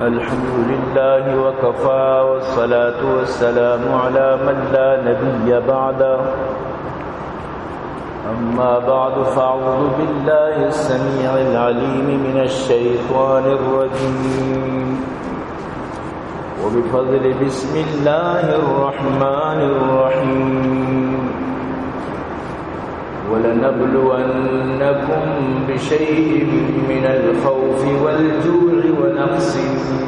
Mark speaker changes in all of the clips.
Speaker 1: الحمد لله وكفى والصلاة والسلام على من لا نبي بعده أما بعد فأعوذ بالله السميع العليم من الشيطان الرجيم وبفضل بسم الله الرحمن الرحيم ولنبلونكم بشيء من الخوف والجوع ونقص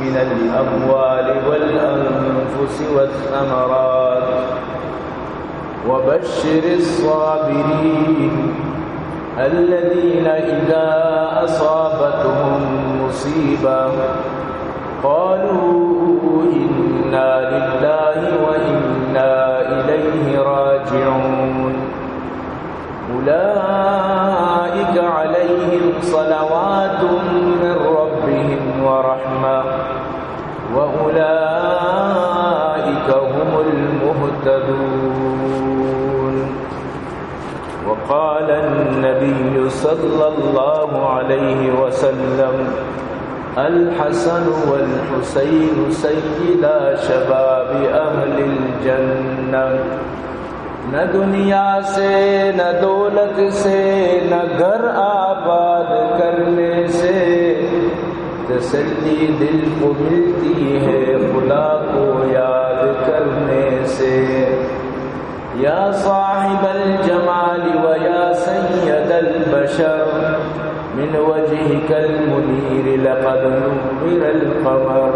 Speaker 1: من الأموال والأنفس والثمرات وبشر الصابرين الذين إذا أصابتهم مصيبة قالوا إنا لله وإنا إليه راجعون أولئك عليهم صلوات من ربهم ورحمة وأولئك هم المهتدون وقال النبي صلى الله عليه وسلم الحسن والحسين سيدا شباب أهل الجنة نہ دنیا سے نہ دولت سے نہ گھر آباد کرنے سے تسلی دل کو ملتی ہے خدا کو یاد کرنے سے یا صاحب الجمال و یا سید البشر من وجهك المنير لقد نور القمر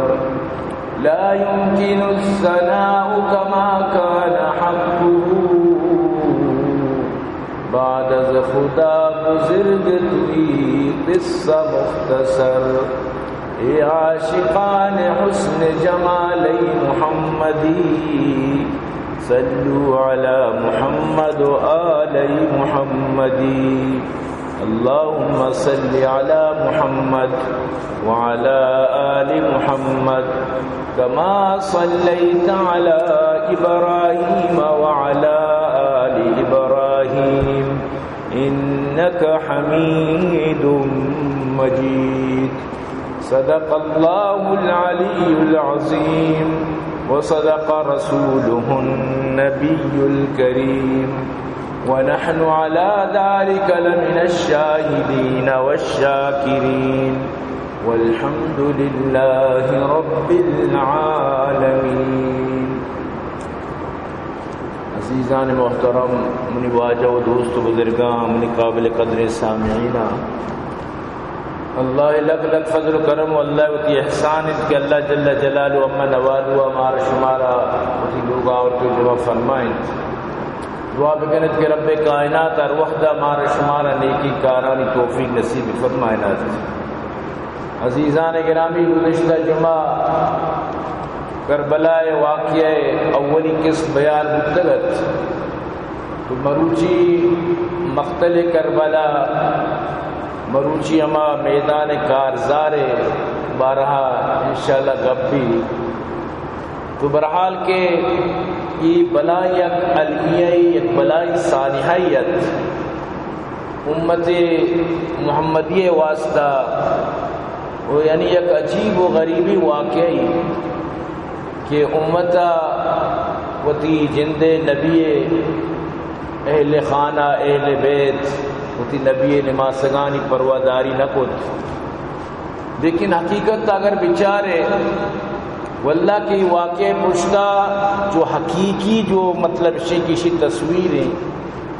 Speaker 1: لا يمكن الثناء كما كان حقه بعد از خدا بزرگ توی قصہ مختصر اے عاشقان حسن جمالی محمدی صلو علی محمد و آل محمدی اللهم صل على محمد وعلى آل محمد كما صليت على إبراهيم وعلى آل إبراهيم إنك حميد مجيد صدق الله العلي العظيم وصدق رسوله النبي الكريم ونحن على ذلك لمن الشاهدين والشاكرين والحمد لله رب العالمين. عزیزان محترم، منی واجہ و دوست و بزرگاں، منی قابل قدر سامعین، اللہ لک لک فضل و کرم و اللہ وتی احسان کہ اللہ جل جلالہ اما نوالو ہمارا شمارا وتی لوگا اور تو جواب فرمائیں. دعا بکنت کہ رب کائنات اور وحدہ مارا شمارا نیکی کارانی توفیق نصیب فرمائنات. عزیزان گرامی، گزشتہ جمعہ کربلا واقعہ اولی قسم بیان متلت تو مروچی مقتل کربلا مروچی اما میدان کارزار بارہا انشاءاللہ گبی تو برحال کے یہ بلائی علیہ یک بلائی صالحیت امت محمدی واسطہ وہ یعنی یک عجیب و غریبی واقعی کہ امتا وتی جند نبی اہل خانہ اہل بیت وتی نبی نماسگانی پرواداری نہ کت، لیکن حقیقت اگر بچارے واللہ کی واقع پشتا جو حقیقی جو مطلب کسی تصویریں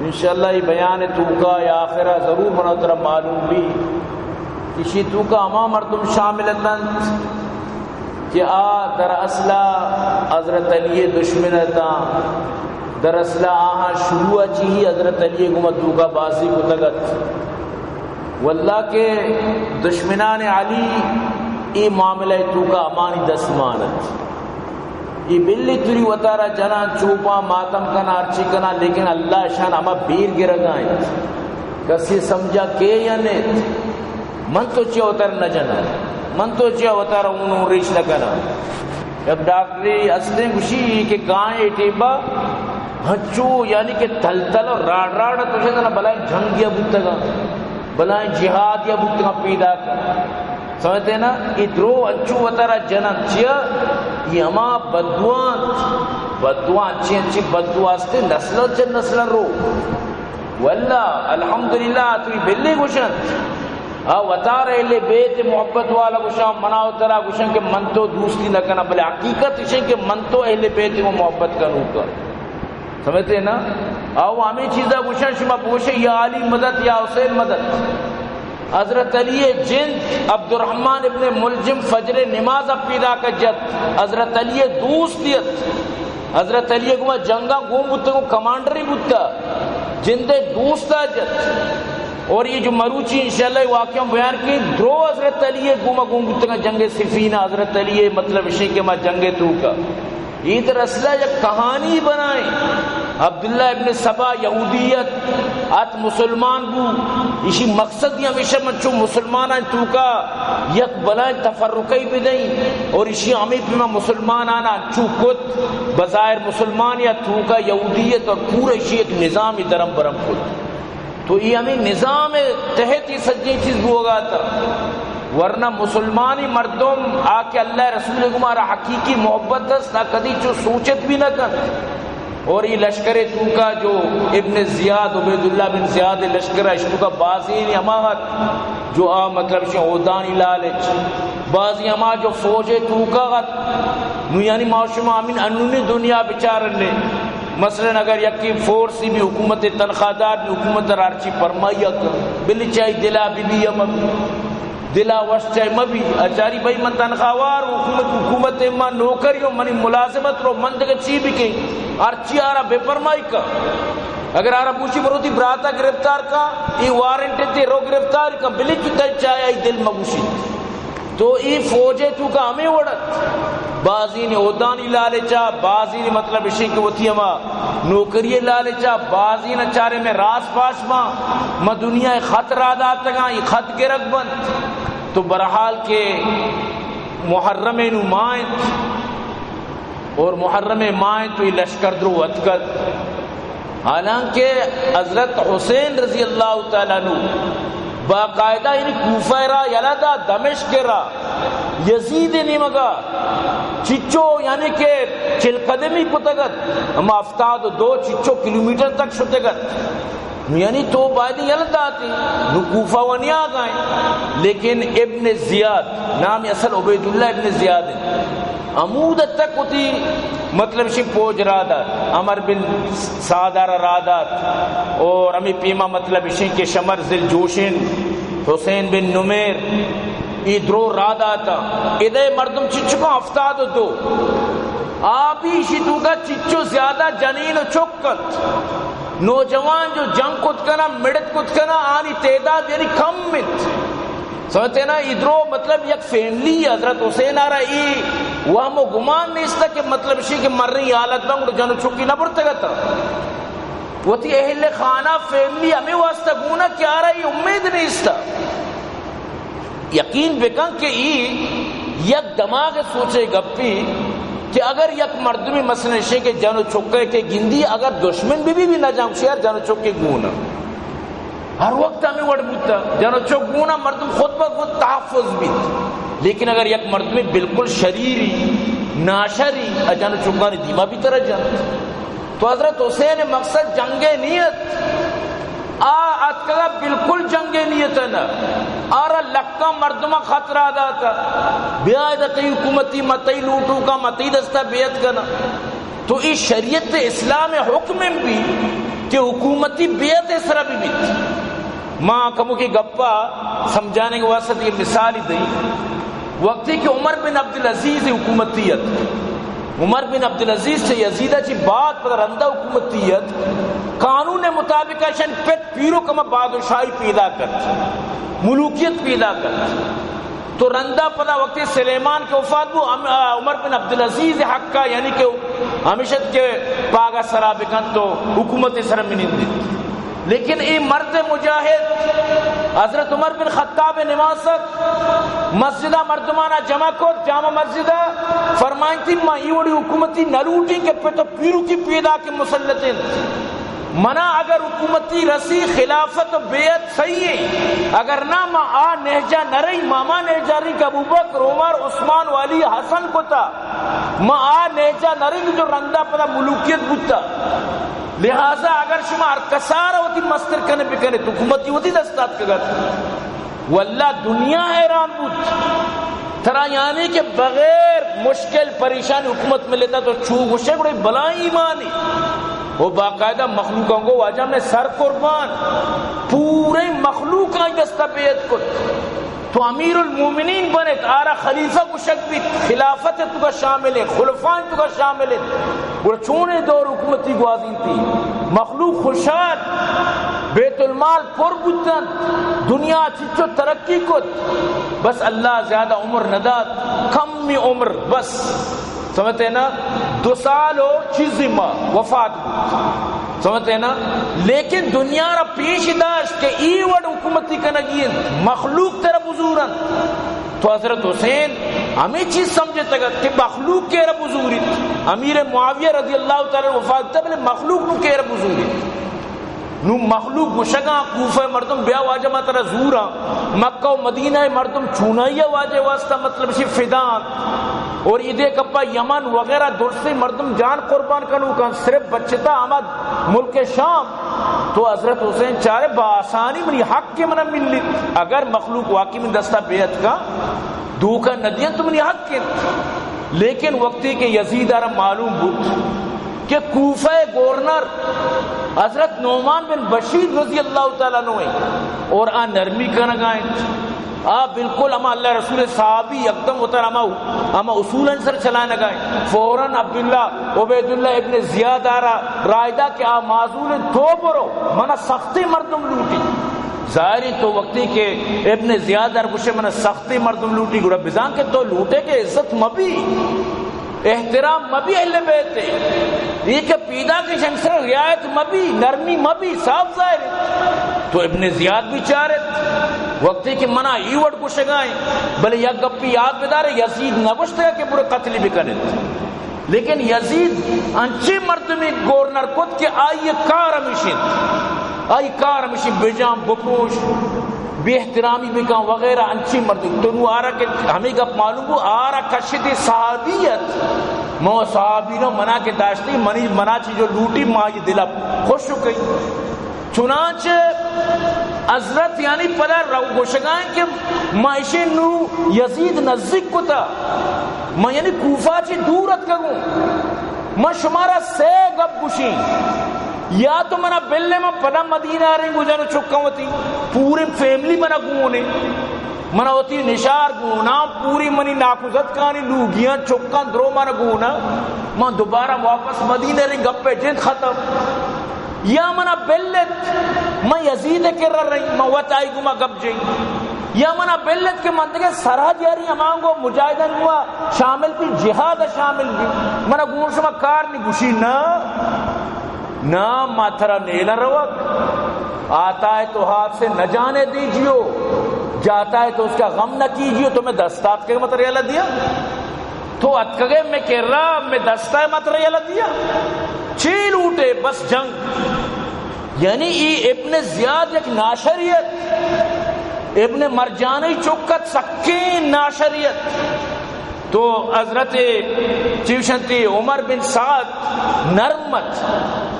Speaker 1: انشاءاللہ یہ بیان تو کا یا آخرہ ضرور بنا طرح معلوم بھی کسی تو کا اما مردم شاملتاً کہ در اصلہ حضرت علی دشمنتا در اصلہ آہاں شروع چیہی حضرت علی گمتو کا باسی کو تگت واللہ کے دشمنان علی ای معاملہ تو کا امانی دسمانت ای بلی تری وطارہ جنا چوپا ماتم کنا ارچی کنا، لیکن اللہ شان اما بیر گرگائیں کسی سمجھا کہ یا نیت من تو چیا وطار نہ جنا، من تو چیا وطار انہوں ریش نہ کنا. اب ڈاکٹری اصلیں گوشی کہ کائیں ٹیبا ہچو یعنی کہ تل تل اور راڑ راڑ تو شاید نہ بلائیں جھنگیا بودتا گا بلائیں جہاد یا بکتنا پیدا کر سمجھتے نا ادرو انچو وطرہ جنن چیا یہ ہما بدوان اچھی اچھی بدواستے نسل رو واللہ الحمدللہ تو بلی گوشن وطار اہل بیت محبت والا گوشن مناو ترا گوشن کہ من تو دوستی نہ کرنا بلے حقیقت اسے کہ من تو اہل بیت کو محبت کرنو کر سمجھتے نا او ہمیں چیزا گوشن شما پوشے یا علی مدد یا حسین مدد حضرت علی جند عبد الرحمن ابن ملجم فجر نماز اب پیدا کا جت حضرت علی دوستیت حضرت علی کو جنگا گو بتا کو کمانڈری بتا جند دوستا جت اور یہ جو مروچی انشاءاللہ واقعہ بیان کی درو حضرت علی گوما گوم بتا جنگ صفینہ حضرت علی مطلب اسی کے ما جنگ تو کا یہ در اصلہ یک کہانی بنائیں عبداللہ ابن سبا یہودیت آت مسلمان بو اسی مقصد یا ہمیشہ منچو مسلمانان تو کا یک بلائیں تفرقی بھی نہیں اور اسی ہمیں پیما مسلمانانا چو کت بظاہر مسلمان یا تو کا یہودیت اور پورا اسی ایک نظام درم برم کت تو یہ ہمیں نظام تحت یہ سجی چیز بھی ہوگا تھا ورنہ مسلمانی مردم آکے اللہ رسول ہمارا حقیقی محبت ہے نہ کدی جو سوچت بھی نہ کر اور یہ لشکر تو کا جو ابن زیاد عبید اللہ بن زیاد لشکر اشتو کا بازی اماغت جو مطلب شہودانی لالچ بازی اما جو فوج تو کا غت نو یعنی معاشمہ امین انونی دنیا بچارن لے مثلا اگر یکی فورسی بھی حکومت تنخواہ دار بھی حکومت رارچی پرمائیہ کر بلی چاہی دلا بی بی یم دلا وش چاہی مبی اچاری بھائی من تنخواہوار حکومت اما نوکریوں منی ملازمت رو من دکھا چی بھی کہیں ارچی آرہ بے پرمائی کا اگر آرہ پوچھی بروتی براتا گرفتار کا ای وارنٹ تے رو گرفتار کا بلی چتا چاہی آئی دل مگوشی تو ای فوجے تو کا ہمیں وڑت بازی نے عہدانی لالچا بازی نے مطلب اسی کہ وہ تھی ہما نوکری لالچا بازی نے چارے میں راس پاش ماں دنیا خط رادا تگا یہ خط گرک بند تو برحال کے محرم نمائن اور محرم مائن تو یہ لشکر درو اتکت حالانکہ حضرت حسین رضی اللہ تعالیٰ عنہ باقاعدہ یعنی کوفہ را یلدا دمشق را یزید نیمگا چچو یعنی کہ چل قدمی پتگت ہم افتاد دو چچو کلومیٹر تک شتگت یعنی تو باید یلدا آتی نو کوفہ ونی آگائیں لیکن ابن زیاد نام اصل عبید اللہ ابن زیاد ہے عمود تک ہوتی مطلب شی پوج رادات عمر بن سعدار رادات اور امی پیما مطلب شی کے شمر ذل جوشن حسین بن نمیر ادرو راداتا ادھے مردم چچو کا افتاد دو آبی شیطو کا چچو زیادہ جنین و چکت نوجوان جو جنگ کت کنا مڑت کت کنا آنی تعداد یعنی کم مت سمجھتے نا ادرو مطلب یک فیملی حضرت حسین آ رہا ای وہ ہمو گمان نہیں اس تا کہ مطلب اسی کہ مر رہی حالت بانگو جنو چکی نہ پڑتا گا تا وہ تھی اہل خانہ فیملی ہمیں واسطہ گونا کیا آ رہی امید نہیں اس تا یقین بکن کہ ای یک دماغ سوچے گپی کہ اگر یک مردمی مسئلہ نشے کہ جنو چکے کے گندی اگر دشمن بھی نہ جاؤں شیئر جنو چکے گونا ہر وقت ہمیں وڑ بوتا جنو چک گونا مردم خود بخود تحفظ بیت لیکن اگر یک مردمی بالکل شریری ناشری جنو چکانی دیما بھی طرح جان تو حضرت حسین مقصد جنگ نیت اتکا بالکل جنگ نیت ہے نا آرہ لکا مردمہ خطرہ داتا بیاید تی حکومتی متی لوٹو کا متی دستا بیعت کرنا تو اس شریعت اسلام حکم بھی کہ حکومتی بیعت اس طرح بھی بیت ماں کمو کی گپا سمجھانے کے واسطے یہ مثال ہی دی وقتی کہ عمر بن عبدالعزیز حکومتیت عمر بن عبدالعزیز سے یزیدہ چی بات پر رندہ حکومتیت قانون مطابق شن پیٹ پیرو کما بادشاہی پیدا کرت ملوکیت پیدا کرت تو رندہ پدا وقتی سلیمان کے وفات بو عمر بن عبدالعزیز حق کا یعنی کہ ہمیشت کے پاگا سرا بکن تو حکومت سر منین دی لیکن ای مرد مجاہد حضرت عمر بن خطاب نمازت مسجدہ مردمانہ جمع کو جامع مسجدہ فرمائیں تھی ماں ای وڑی حکومتی نلوٹی کے پیٹو پیرو کی پیدا کے مسلطین منا اگر حکومتی رسی خلافت و بیعت صحیح ہے، اگر نہ ما آ نہجا نرئی ماما نہجاری کا ابو بکر عمر عثمان والی حسن کو تا ما آ نہجا نرئی جو رندہ پدا ملوکیت بودتا، لہذا اگر شما کسارا ہوتی مستر کنے بکنے تو حکومتی ہوتی دستات کا گھر واللہ دنیا حیران بود ترا یعنی کہ بغیر مشکل پریشانی حکومت میں لیتا تو چھو گوشے گوڑے بلائی ایمانی وہ باقاعدہ مخلوقوں کو واجہ میں سر قربان پورے مخلوق آئی دستا بیعت کو تو امیر المومنین بنے آرہ خلیفہ کو شک بھی خلافت تو کا شامل ہے، خلفان تو کا شامل ہے، وہ چونے دور حکومتی گوازین تھی، مخلوق خوشحال، بیت المال پر بودن، دنیا چچو ترقی کت، بس اللہ زیادہ عمر نداد، کمی عمر بس سمجھتے ہیں نا 2 سال ہو چیزی ماں وفات بود سمجھتے ہیں نا، لیکن دنیا را پیش داشت کہ ای وڈ حکومتی کنگین مخلوق تیرا بزورن تو حضرت حسین ہمیں چیز سمجھے تگت کہ مخلوق کے رب بزورت، امیر معاویہ رضی اللہ تعالی وفات تب مخلوق نو کے رب بزورت نو مخلوق گشگاں کوفہ مردم بیا واجہ مطلب زورا مکہ و مدینہ مردم چونائیہ واجہ واسطہ مطلب شی فدان اور ادھے کپا یمن وغیرہ درسی مردم جان قربان کنو کن صرف بچتا آمد ملک شام تو حضرت حسین چارے بآسانی منی حق کے منہ ملی اگر مخلوق واقعی من دستہ بیعت کا دوکہ ندیاں تو منی حق کے لیکن وقتی کہ یزید آرہ معلوم بود کہ کوفہ گورنر حضرت نعمان بن بشیر رضی اللہ تعالیٰ عنہ اور نرمی کنگائیں بالکل اما اللہ رسول صحابی اقدم ہوتا اما اصول انسر چلائے نگائیں فوراً عبداللہ عبیداللہ ابن زیاد آرہ رائدہ کہ معذول تو برو منہ سختی مردم لوٹی ظاہری تو وقتی کہ ابن زیاد آرہ بشے منہ سختی مردم لوٹی گرہ بزان کے تو لوٹے کہ عزت مبی احترام مبی اہل بیت ہے یہ کہ پیدا کی شنسر رعایت مبی نرمی مبی صاف ظاہر تو ابن زیاد بھی چارت وقتی کہ منع ایوڑ کو شگائیں بلے یک گپی یاد بدارے یزید نگوشتے کہ پورے قتل بھی کریں لیکن یزید انچی مردمی گورنر کت کہ آئی کار ہمیشن بجام بپوش بے احترامی بکان وغیرہ انچی مردمی تو نو آرہ کہ ہمیں گپ معلوم ہو آرہ کشت صحابیت مو صحابی نو منع کے داشتی منع چی جو لوٹی ماں یہ دلہ خوش ہو گئی چنانچہ حضرت یعنی پدا رو گوشگائیں کہ معیشی نو یزید نزدیک کو تا میں یعنی کوفہ چی دورت کروں میں شمارا سے گپ گوشیں یا تو منا بلے میں پدا مدینہ آ رہے ہیں گزارو چکا ہوتی پورے فیملی منا گونے منا ہوتی نشار گونا پوری منی ناکوزت کانی لوگیاں چکا درو منا گونا میں دوبارہ واپس مدینہ رہی گپے جن ختم یا منا بلت میں یزید کر رہی میں وطائی گما گپ جئی یا منا بلت کے منطقے سرحد یاری ہمانگو مجاہدن ہوا شامل بھی جہاد شامل بھی منا گوش میں کار نہیں گوشی نا ماتھرا نیلا روک آتا ہے تو ہاتھ سے نہ جانے دیجیو جاتا ہے تو اس کا غم نہ کیجیو تو میں دستات کے مطریالہ دیا تو اتکگے میں کہہ رہا میں دستہ مطریالہ دیا چیل اٹھے بس جنگ یعنی ابن زیاد ایک ناشریت ابن مرجانی چکت سکین ناشریت تو حضرت چیوشنتی عمر بن سعد نرمت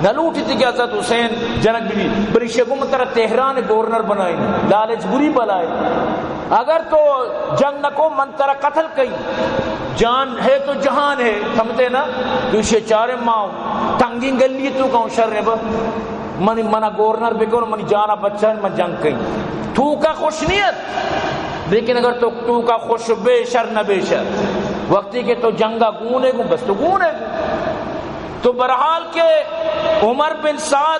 Speaker 1: نلوٹی تھی کہ حضرت حسین جنک بھی بری شیخوں میں طرح تہران گورنر بنائی لالچ بری بلائی اگر تو جنگ نکو من طرح قتل کئی جان ہے تو جہان ہے سمجھتے نا دوشے چارے ماں تنگی گلی تو کہوں شر نے منی منا گورنر بکر منی جانا بچہ من جنگ کئی تو کا خوشنیت لیکن اگر تو کا خوش بے شر نہ بے شر وقتی کہ تو جنگا گونے گو بس تو گونے گو تو برحال کے عمر بن سعد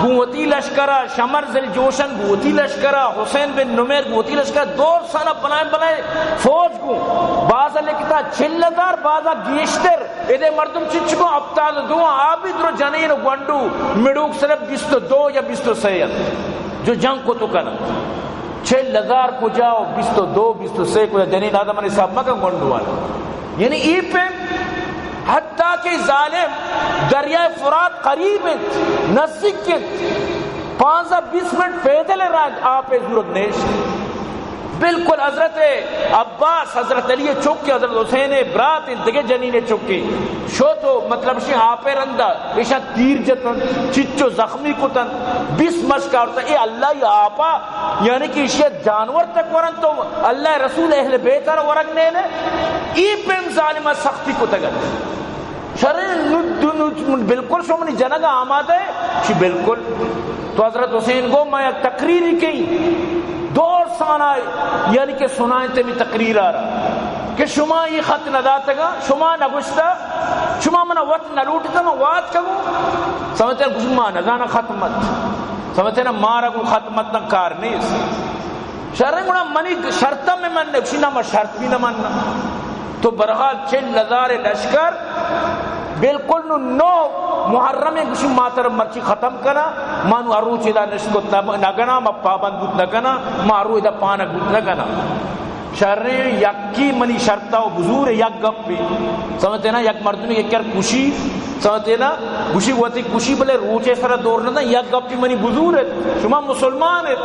Speaker 1: گوتی لشکرہ شمر ذل جوشن گوتی لشکرہ حسین بن نمیر گوتی لشکرہ 2 سالہ بنائے فوج کو بازا لکھتا 6,000 بازا گیشتر ادھے مردم چچکو ابتال دعا آبی درو جنین و گونڈو مڈوک صرف 22 یا 23 جو جنگ کو تو کنا 6,000 کو جاؤ 22 23 کو جنین آدم علیہ صاحب مکہ گونڈو والا یعنی ای پہ حتیٰ کہ ظالم دریائے فرات قریب ہے نزدیک کے 15-20 منٹ پیدل رات آپ ضرورت نیش بالکل حضرت عباس حضرت علی چوک کے حضرت حسین برات دیگے جنین چوک کے شو تو مطلب شی آپ رندہ ایشا تیر جتن چچو زخمی کتن 20 مشکا ہوتا اے اللہ یا آپا یعنی کہ ایشی جانور تک ورن تو اللہ رسول اہل بیتر ورگنے نے ای پیم ظالمہ سختی کو تگت شرع بالکل شمنی جنگا آماد ہے شی بالکل تو حضرت حسین کو میں تقریری کی دور سانائے یعنی کہ سنائیں تے بھی تقریر آ رہا کہ شما یہ خط نہ داتگا شما نہ گشتا شما منہ وقت نہ لوٹتا میں وات کبو سمجھتے ہیں شما نہ دانا ختمت سمجھتے ہیں مارا کو ختمت نہ کار نہیں شرع گونا منی شرطہ میں من نکشی نہ میں شرط بھی نہ مننا تو برحال 4000 لشکر بالکل نو محرم کسی ماتر مرچی ختم کنا مانو اروچ دا نشکت نگنا ما پابند بود نگنا ما ارو دا پانک بود نگنا شرع یکی منی شرطہ و بزور یک گپ بھی سمجھتے نا یک مردمی یک کر کشی سمجھتے نا کشی ہوتی کشی بلے روچے سر دور نہ یک گپ بھی منی بزور ہے شما مسلمان ہے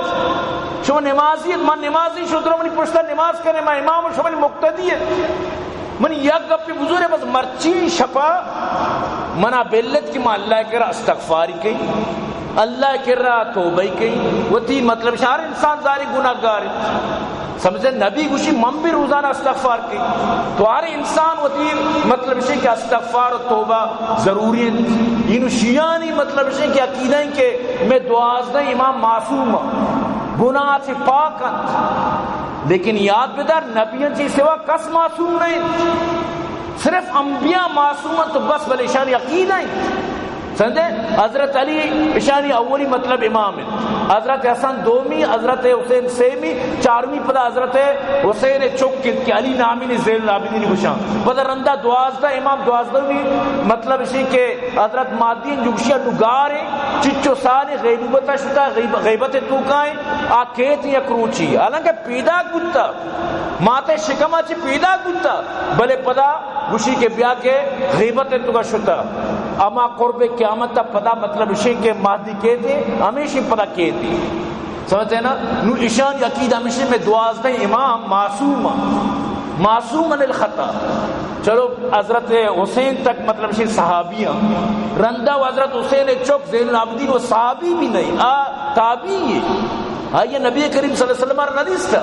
Speaker 1: شما نمازی ہے من نمازی شدرہ منی پشتہ نماز کرے میں امام شما مقتدی ہے من یک گپی بزرگ ہے بس مرچی شفا منا بیلت کی ما اللہ کرا استغفاری کی اللہ کرا توبہ کی وہ تی مطلب ہر انسان ظاہری گناہگار ہے سمجھے نبی گوشی من بھی روزانہ استغفار کی تو ہر انسان وہ تی مطلب ہے کہ استغفار و توبہ ضروری ہے یہ شیعانی مطلب ہے کہ عقیدہ ہے کہ میں 12 امام معصوم گناہ سے پاک لیکن یاد بدار نبیوں سے سوا کس معصوم نہیں صرف انبیاء معصوم تو بس بل اشانی عقیدہ ہیں سمجھے حضرت علی اشانی اولی مطلب امام ہے حضرت حسن دومی حضرت حسین سیمی چارمی پدا حضرت حسین چوکت کی علی نامی نے زین العابدین گشان پدا رندہ 12 امام 12 مطلب اسی کہ حضرت مادین جگشیہ نگاریں چچو سانے غیبت شتا غیبت توکائیں آکیت یا کروچی حالانکہ پیدا گتا ماتے شکمہ چی پیدا گتا بلے پدا گوشی کے بیا کے غیبت توکا شتا اما قرب قیامت تا پدا مطلب اسی کہ مہدی کہتے ہمیشہ پدا کہتے سمجھتے ہیں نا نو اشان عقیدہ ہمیشہ میں 12 امام معصوم الخطا چلو حضرت حسین تک مطلب اسی صحابیاں رندہ و حضرت حسین چوک زین العابدین وہ صحابی بھی نہیں تابعی ہے یہ نبی کریم صلی اللہ علیہ وسلم ندیس تھا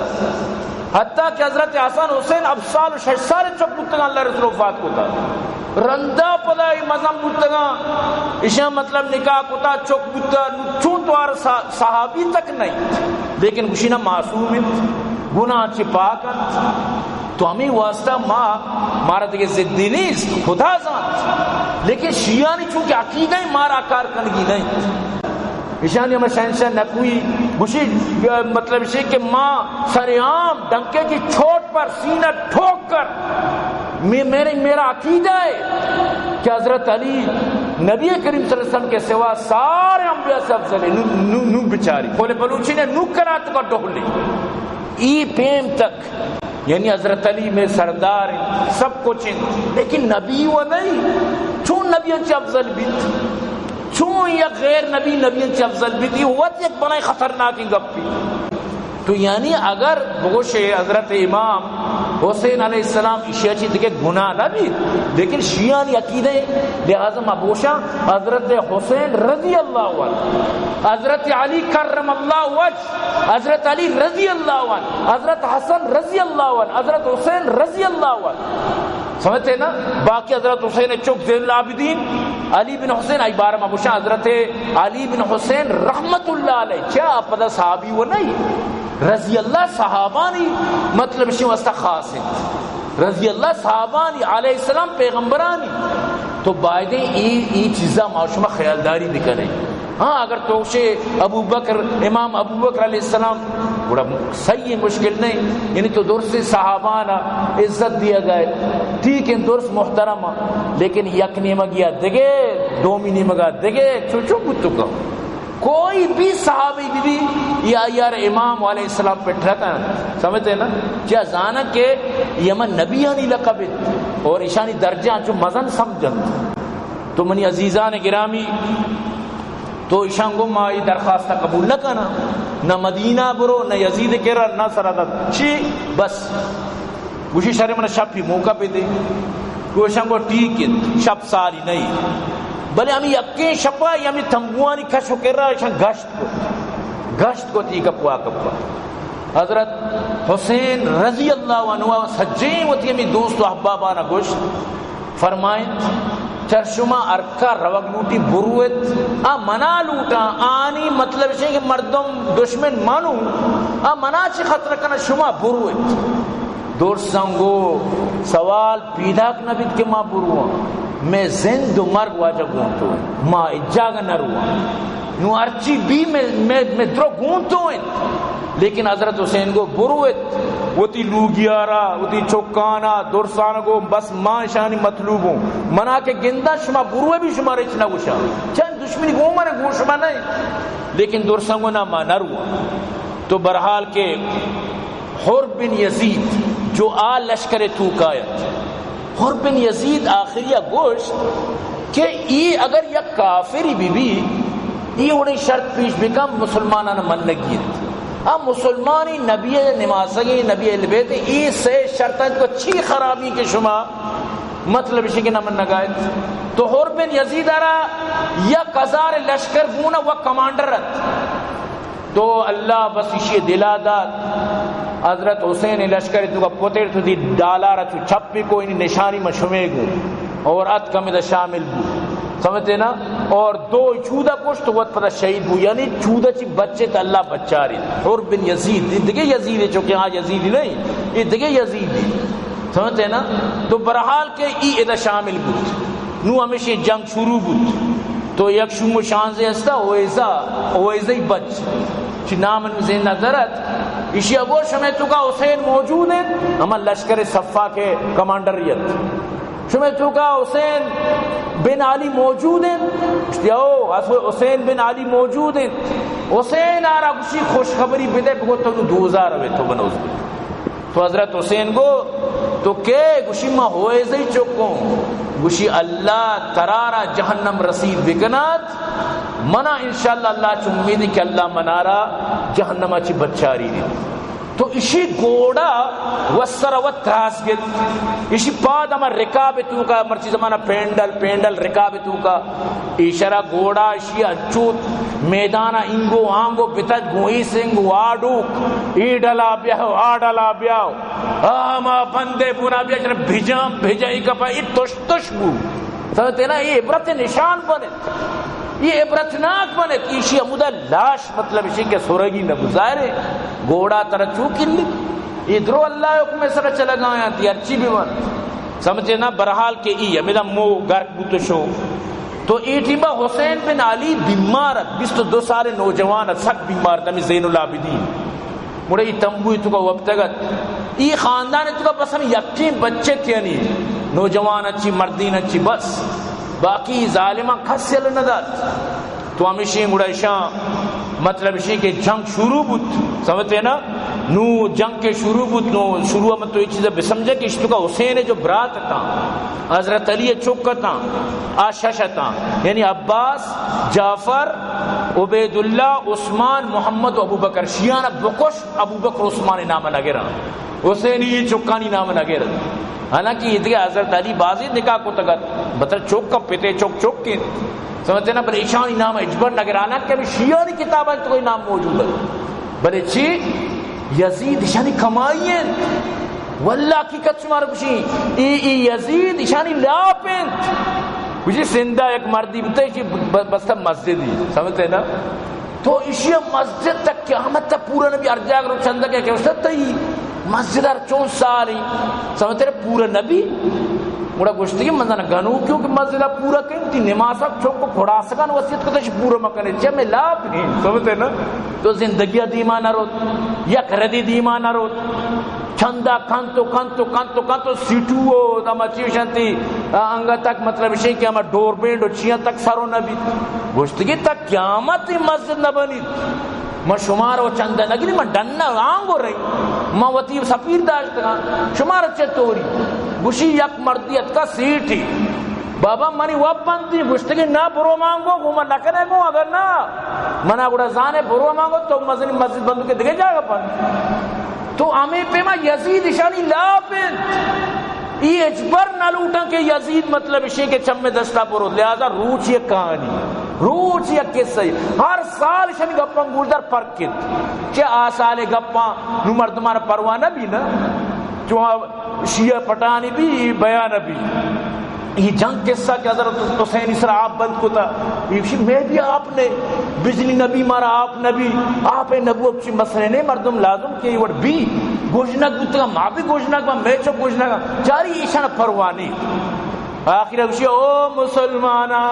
Speaker 1: حتیٰ کہ حضرت حسن حسین اب سال و 6 سال چوک بودتگا اللہ رسول وفات کو تھا رندہ پدائی مزم بودتگا اشیاء مطلب نکاح کو تھا چوک بودتا چون توار صحابی تک نہیں لیکن گوشینا معصوم ہے گناہ چی پاکت تو ہمیں واسطہ مارا دیکھے زدی نہیں خدا ذات لیکن شیعہ نہیں چونکہ عقیدہ ہی مارا کار کنگی نہیں اشانی ہمیں شہنشاہ نکوی گوشی مطلب اسی کہ ماں سریعام ڈنکے کی چھوٹ پر سینہ ٹھوک کر میرا عقیدہ ہے کہ حضرت علی نبی کریم صلی اللہ علیہ وسلم کے سوا سارے انبیاء سے افضل ہے نو بچاری بولے بلوچی نے نو کرات کا ڈولی ای پیم تک یعنی حضرت علی میں سردار ہیں سب کچھ ہیں لیکن نبی وہ نہیں چون نبیوں سے افضل بیت چون یا غیر نبیوں سے افضل بیت یہ ہوا ایک بڑا خطرناک گپی تو یعنی اگر بگوش حضرت امام حسین علیہ السلام شیعہ چیز کے گناہ نہ بھی لیکن شیعہ نے عقیدہ لہذا مبوشہ حضرت حسین رضی اللہ عنہ حضرت علی کرم اللہ وجہ حضرت علی رضی اللہ عنہ حضرت حسن رضی اللہ عنہ حضرت حسین رضی اللہ عنہ سمجھتے ہیں نا باقی حضرت حسین چوک زین العابدین علی بن حسین عبارہ مبوشہ حضرت علی بن حسین رحمت اللہ علیہ کیا پتہ صحابی وہ نہیں رضی اللہ صحابانی مطلب اسی واسطہ خاص ہے رضی اللہ صحابانی علیہ السلام پیغمبرانی تو بائدیں ای چیزہ معاشمہ خیالداری بھی کریں ہاں اگر توشے ابو بکر امام ابو بکر علیہ السلام بڑا صحیح مشکل نہیں یعنی تو درست صحابانہ عزت دیا گئے ٹھیک ہے درست محترمہ لیکن یک نیمہ گیا دگے دومی نیمہ گیا دگے چو چو بتو کا کوئی بھی صحابی بھی یا یار امام علیہ السلام پہ ٹھہرتا ہے سمجھتے ہیں نا کیا زانا کہ یمن نبیانی لقبت اور ایشانی درجہ جو مزن سمجھن تو منی عزیزان گرامی تو ایشان کو ما یہ درخواست قبول نہ کرنا نہ مدینہ برو نہ یزید کرا نہ سرادت چی بس گوشی شرے من شب بھی موقع پہ دے گوشان کو ٹھیک ہے شب ساری نہیں بلے ہمیں یقین شپا یا ہمیں تنبوانی کشو کر رہا ہے گشت کو تھی کپوا حضرت حسین رضی اللہ عنہ سجین ہوتی ہمیں دوست و احبابانہ گوشت فرمائیں چرشما ارکا روگ لوٹی بروت منا لوٹا آنی مطلب ہے کہ مردم دشمن مانو منا چی خطر کنا شما بروت دور سنگو سوال پیداک نبید کے ماں بروا میں زند و مرگ واجہ گونتو ہیں ماں اجاگا نروا نو ارچی بھی میں درو گونتو ہیں لیکن حضرت حسین کو بروت وہ تی لوگیارا وہ تی چوکانا درسانا کو بس ماں شانی مطلوب ہوں منا کے گندہ شما بروے بھی شما رچ نہ گوشا چند دشمنی گو مانے گو شما نہیں لیکن درسانگو نہ ماں نروا تو برحال کے حر بن یزید جو آل لشکر توقایت حر بن یزید آخریہ گوشت کہ یہ اگر یک کافری بھی یہ انہیں شرط پیش بکم مسلمانان من لگیت مسلمانی نبی نمازگی نبی البیت ای سے شرطیں کو چھی خرابی کے شما مطلب اسی کہ نمن نگایت تو حر بن یزید آرہ یا قزار لشکر گونا وہ کمانڈر رت تو اللہ بس اسی دلا داد حضرت حسین لشکر تو کا پوتر تو دی ڈالا رہا تو چھپ بھی کوئی نشانی مشمے گو اور ات کمی شامل بو سمجھتے نا اور دو چودہ کچھ تو وقت پتہ شہید ہو یعنی چودہ چی بچے تا اللہ بچہ رہی حر بن یزید یہ دیکھے یزید ہے چونکہ ہاں یزید نہیں یہ دیکھے یزید ہے سمجھتے نا تو برحال کے ای ادھا شامل بود نو ہمیشہ جنگ شروع بود تو یک شوم و شانزے ہستا اویزہ بچ چی نام زین نظرت اسی ابو شمیتو کا حسین موجود ہے ہمیں لشکر صفا کے کمانڈریت شمیتو کا حسین بن علی موجود ہیں حسین بن علی موجود ہیں حسین آرہ کسی خوشخبری بدے بگو تو 2000 روے تو بنوز تو حضرت حسین کو تو کہ گوشی ما ہوئے زی چکوں گوشی اللہ ترارا جہنم رسید بکنات منا انشاءاللہ اللہ چی امیدی کہ اللہ منارا جہنم اچھی بچاری دی تو اسی گوڑا وسر و تراس گت اسی پاد ہمار رکاب تو کا مرچی زمانہ پینڈل رکاب تو کا اشارہ گوڑا اسی اچوت میدانہ انگو آنگو بتت گوئی سنگو آڈوک ایڈلا بیاو آڈلا بیاو آما بندے بنا بیا جنہ بھجائی کپا ای تش بو سمجھتے نا یہ عبرت نشان بنے یہ عبرتناک بنے ایشی عمودہ لاش مطلب اسی کے سورگی نہ گزارے گوڑا ترہ چوکن لی ادھرو اللہ حکم سر چلا گایا تھی ارچی بھی بن سمجھے نا برحال کے ای امیدہ مو گرک بوتو شو تو ایٹی با حسین بن علی بیمارت 22 سال نوجوان سک بیمارت ہمیں زین العابدین مڑے ای تنبوی تو کا وقتگت ای خاندان تو کا بس ہم یقین بچے تھے نہیں نوجوان اچھی مردین اچھی بس باقی ظالمہ کھسل نداد تو ہمیشہ مڑائشاں مطلب اسی کہ جنگ شروع بود سمجھتے ہیں نا نو جنگ کے شروع بود نو شروع میں تو یہ چیزیں بسمجھے کہ اشتو کا حسین جو برات تھا حضرت علی چکتا آششتا یعنی عباس جعفر عبیداللہ عثمان محمد و ابو بکر شیعان بکش ابو بکر عثمان نام نگرہ حسین یہ چکانی نام نگرہ حالانکہ یہ دیکھا حضرت علی بازی نکاح کو تگت بطر چوک کا پیتے چوک کے سمجھتے نا بلے ایشانی نام اجبر نگرانا کہ شیعانی کتاب ہے تو کوئی نام موجود ہے بلے چی یزید ایشانی کمائی ہیں واللہ کی کچھ مارا کشی ای یزید ایشانی لاپنت کچھ سندہ ایک مردی بتا ہے بستا مسجدی سمجھتے نا تو اسی مسجد تک قیامت تک پورا نبی ارجاگ رو چندہ کیا اس تک تھی مسجد ار 4 سال ہی سمجھتے رہے پورا نبی مڑا گوشتی کہ منزانہ گنو کیونکہ مسجد پورا کہیں تھی نمازہ چوک کو کھڑا سکن وسیعت کو تش پورا مکنے چاہے میں لاپ نہیں سمجھتے نا تو زندگیہ دیما نہ روت یک ردی دیما نہ روت چندہ کانتو سیٹو ہو داما چیوشن تھی انگا تک مطلب اسی کہ ہمیں ڈور بینڈ و چیاں تک سرو نبی گوشتگی تک قیامت مسجد نہ بنی میں شمار و چندہ نگری میں ڈنہ آنگو رہی میں وطیب سپیر داشتا شمار اچھے توری گوشی یک مردیت کا سیٹ ہی بابا منی واب بندی گوشتگی نا برو مانگو گو من نکنے گو اگر نا منا گوڑا زانے برو مانگو تو مسجد بندو کے دگے جائے گا پند تو ہمیں پیما یزید اشانی لا پند یہ اجبر نہ لوٹا کہ یزید مطلب اسے کے چم میں دستا پرو لہذا روچ یہ کہانی روچ یہ قصہ ہر سال شنی گپاں گوردر پرکت چے آسال گپاں نو مردمان پروانہ بھی نا چوہاں شیعہ پٹانی بھی بیان بھی یہ جنگ قصہ کہ حضرت حسین اسرا آپ بند کو تھا میں بھی آپ نے بجلی نبی مارا آپ نبی آپ نبوت چی مسئلے نہیں مردم لازم کہ یہ وڑ بھی گوشنک بودتا ماں بھی گوشنک میں چو گوشنک چاری ایشان پروانی آخر اگشی او مسلمانا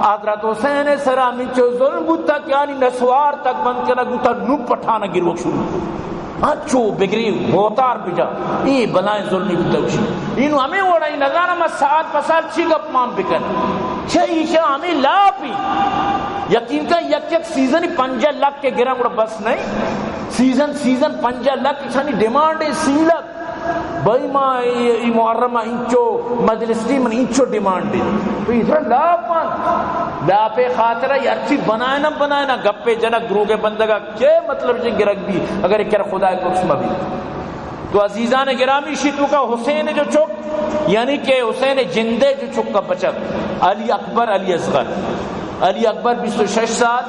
Speaker 1: حضرت حسین اسرا من چو ظلم بودتا کیانی نسوار تک بند کرنا گوتا نو پٹھانا گروک شروع اچھو بگری بہتار بجا یہ بلائیں ظلمی بھی دوشی انہوں ہمیں وڑائی نظارہ میں ساتھ پسال چی گپ مام بکن چھے ایشہ ہمیں لا پی یقین کا یک سیزن 5 لاکھ کے گرہ گوڑا بس نہیں سیزن 5 لاکھ ایشانی ڈیمانڈ ہے 3 لاکھ بھائی ماں ای محرمہ انچو مجلس ٹیم انچو ڈیمانڈ ہے تو ادھر لا پان لا پہ خاطرہ یہ اچھی بنائے نا گپے جنک گروہ کے بندگا کیا مطلب جن گرک بھی اگر ایک کر خدا ایک قسمہ بھی تو عزیزان گرامی شیطو کا حسین جو چک یعنی کہ حسین جندے جو چک کا بچت علی اکبر علی اکبر 26 سال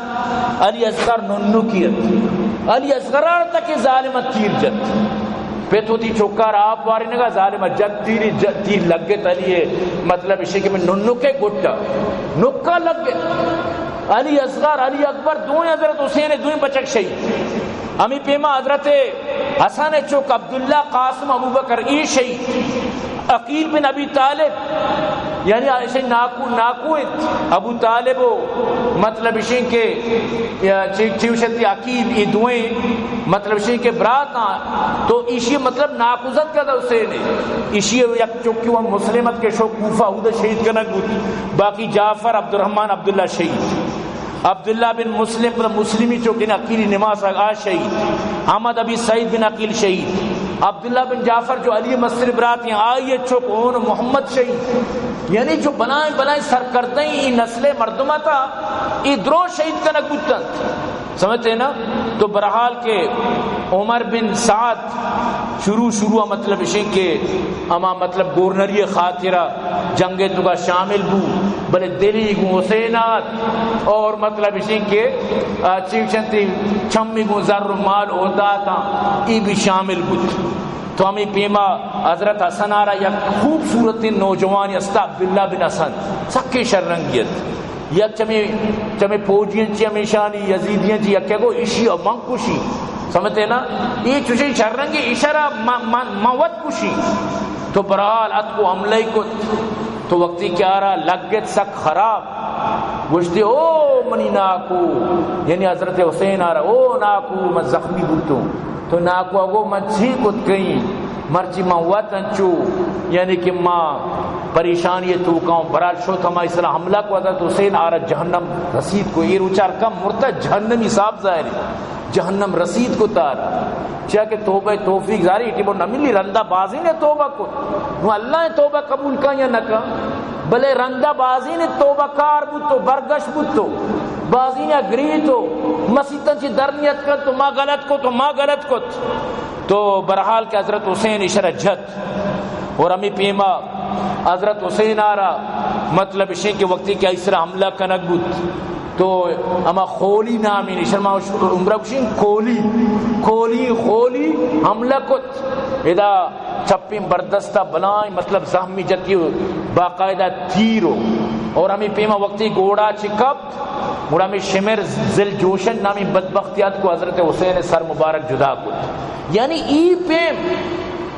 Speaker 1: علی اصغر 99 کیت علی اصغر تک ظالمت تیر جت پیتو تی چوکار آپ واری نگا ظالمہ جد تیر لگ گئے تلیے مطلب اسے کہ میں ننکے گٹا نکا لگ گئے علی اصغر علی اکبر دوئیں حضرت حسین دوئیں بچک شہید ہمیں پیما حضرت حسن چوک عبداللہ قاسم ابوبکر ای شہید عقیل بن ابی طالب یعنی اسے ناکوت ابو طالب مطلب اسے کہ چیوشتی عقیل یہ دوئیں مطلب اسے کہ برات تو اسی مطلب ناکوزت کا دا حسین اسی یک چوکی وہ مسلمت کے شوق کوفہ ہودہ شہید کا نگود باقی جعفر عبدالرحمن عبداللہ شہید عبداللہ بن مسلمی چوکین عقیلی نماز آغا شہید احمد ابی سعید بن عقیل شہید عبداللہ بن جعفر جو علی مصر برات ہیں آئیے چوک اون محمد شہید یعنی جو بنائیں سرکردیں یہ نسل مردمہ تھا یہ درو شہید کا نگوتن سمجھتے ہیں نا تو برحال کے عمر بن سعد شروع مطلب اسے کہ اما مطلب گورنری خاطرہ جنگ تو کا شامل بو بلے دلی گو حسینات اور مطلب اسے کہ چیوشنتی چھمی گو ذر مال ہوتا تھا یہ بھی شامل بود تو ہمیں پیما حضرت حسن آرہ یک خوبصورت نوجوانی استا عبداللہ بن حسن سکے شرنگیت یک چمیں پوجین چی ہمیشانی یزیدین چی یک کو اشی اور من کشی سمجھتے نا یہ چوشی شرنگی اشارہ موت کشی تو برحال ات کو عملے کو تو وقتی کیا رہا لگت سک خراب گوشتی او منی ناکو یعنی حضرت حسین آ رہا او ناکو میں زخمی بوتوں تو ناکو اگو میں جھی کت گئی مرچی ماں وطن چو یعنی کہ ماں پریشانی توکاؤں برال شو تھا ماں اسلام حملہ کو حضرت حسین آ رہا جہنم رسید کو یہ روچار کم مرتا جہنمی صاحب ظاہر ہے جہنم رسید کو تارا چاہ کہ توبہ توفیق ظاہری کہ وہ نہ ملی رندہ بازی نے توبہ کو نو اللہ نے توبہ قبول کا یا نہ کا بلے رندہ بازی نے توبہ کار بود تو برگش بود تو بازی نے گری تو مسیطن چی درنیت کر تو ماں غلط کو تو برحال کہ حضرت حسین اشارہ جت اور ہمیں پیما حضرت حسین آرہ مطلب اسے کہ وقتی کہ اسرا حملہ کنک بود تو اما خولی نامی نشرما عمرہ کشین خولی حملہ کت ادا چھپیں بردستہ بلائیں مطلب زہمی جتی باقاعدہ تیرو اور ہمیں پیما وقتی گوڑا چکپت گوڑا میں شمر زل جوشن نامی بدبختیات کو حضرت حسین سر مبارک جدا کت یعنی ای پیم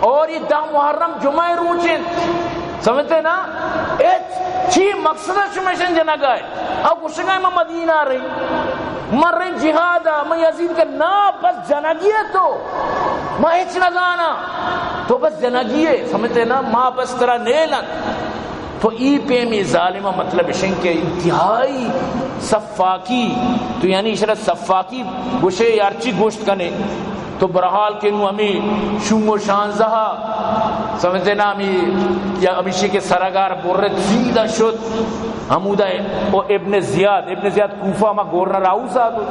Speaker 1: اور یہ 10 محرم جمعہ روچن سمجھتے نا چی مقصد شمیشن جنگ آئے اب کشنگائی میں مدینہ رہی مر رہی جہادا میں یزید کا نا بس جنگیے تو میں ہچ نہ جانا تو بس جنگیے سمجھتے نا ماں بس ترہ نیلن تو ای پہ میں ظالمہ مطلب شن کے انتہائی صفاکی تو یعنی اشارت صفاکی گوشے یارچی گوشت کنے تو برحال کے نو ہمیں شوم و شانزہا سمجھتے نا ہمیں یا ہمیشہ کے سرگار بورت سیدھا شد حمودہ ابن زیاد کوفہ ہما گورنر آؤسا تو